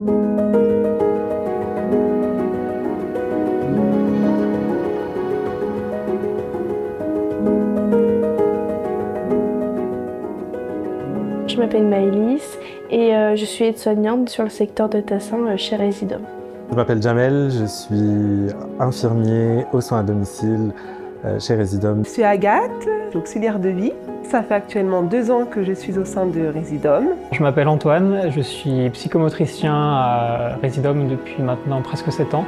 Je m'appelle Maëlys et je suis aide-soignante sur le secteur de Tassin chez Résidom. Je m'appelle Jamel, je suis infirmier aux soins à domicile chez Résidom. Je suis Agathe, auxiliaire de vie. Ça fait actuellement 2 ans que je suis au sein de Résidom. Je m'appelle Antoine, je suis psychomotricien à Résidom depuis maintenant presque 7 ans.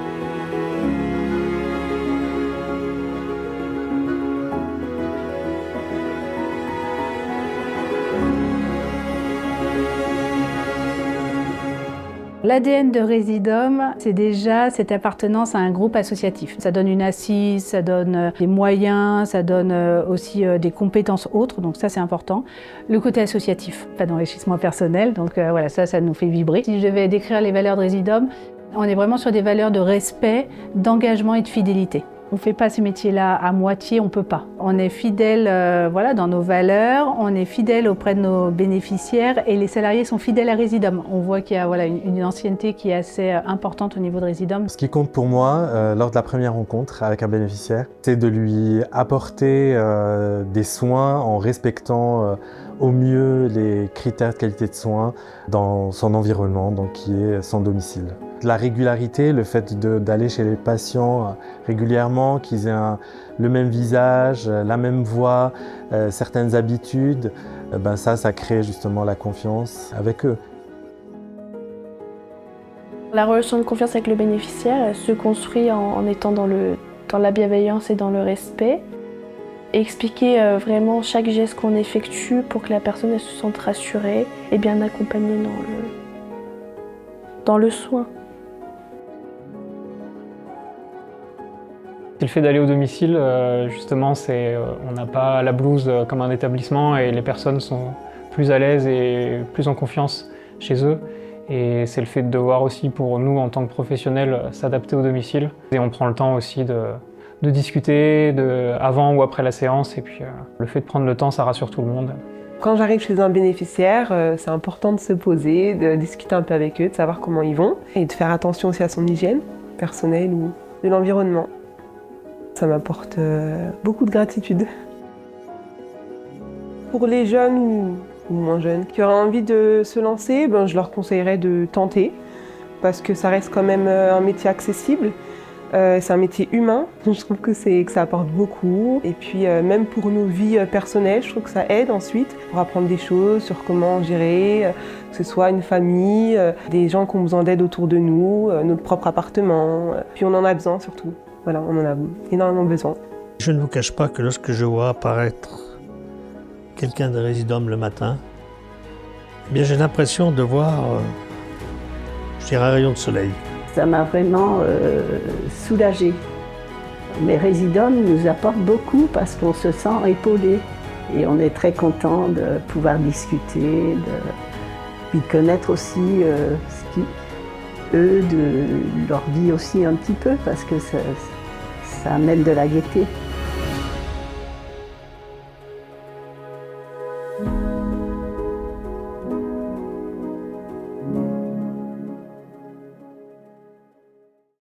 L'ADN de Résidom, c'est déjà cette appartenance à un groupe associatif. Ça donne une assise, ça donne des moyens, ça donne aussi des compétences autres, donc ça c'est important. Le côté associatif, pas d'enrichissement personnel, donc voilà, ça nous fait vibrer. Si je devais décrire les valeurs de Résidom, on est vraiment sur des valeurs de respect, d'engagement et de fidélité. On ne fait pas ces métiers-là à moitié, on ne peut pas. On est fidèle voilà, dans nos valeurs, on est fidèle auprès de nos bénéficiaires et les salariés sont fidèles à Résidom. On voit qu'il y a voilà, une ancienneté qui est assez importante au niveau de Résidom. Ce qui compte pour moi, lors de la première rencontre avec un bénéficiaire, c'est de lui apporter des soins en respectant au mieux les critères de qualité de soins dans son environnement, donc qui est son domicile. La régularité, le fait d'aller chez les patients régulièrement, qu'ils aient le même visage, la même voix, certaines habitudes, ça crée justement la confiance avec eux. La relation de confiance avec le bénéficiaire elle se construit en étant dans la bienveillance et dans le respect. Et expliquer vraiment chaque geste qu'on effectue pour que la personne elle se sente rassurée et bien accompagnée dans le soin. Le fait d'aller au domicile, justement, on n'a pas la blouse comme un établissement et les personnes sont plus à l'aise et plus en confiance chez eux. Et c'est le fait de devoir aussi, pour nous, en tant que professionnels, s'adapter au domicile. Et on prend le temps aussi de discuter avant ou après la séance. Et puis le fait de prendre le temps, ça rassure tout le monde. Quand j'arrive chez un bénéficiaire, c'est important de se poser, de discuter un peu avec eux, de savoir comment ils vont et de faire attention aussi à son hygiène personnelle ou de l'environnement. Ça m'apporte beaucoup de gratitude. Pour les jeunes ou moins jeunes qui auraient envie de se lancer, je leur conseillerais de tenter parce que ça reste quand même un métier accessible. C'est un métier humain, je trouve que ça apporte beaucoup. Et puis même pour nos vies personnelles, je trouve que ça aide ensuite pour apprendre des choses sur comment gérer, que ce soit une famille, des gens qui ont besoin d'aide autour de nous, notre propre appartement. Puis on en a besoin surtout. Voilà, on en a énormément besoin. Je ne vous cache pas que lorsque je vois apparaître quelqu'un de Résidom le matin, j'ai l'impression de voir, un rayon de soleil. Ça m'a vraiment soulagée. Mais Résidom nous apporte beaucoup parce qu'on se sent épaulé. Et on est très content de pouvoir discuter, puis de connaître aussi ce qui, eux, de leur vie aussi un petit peu parce que ça amène de la gaieté.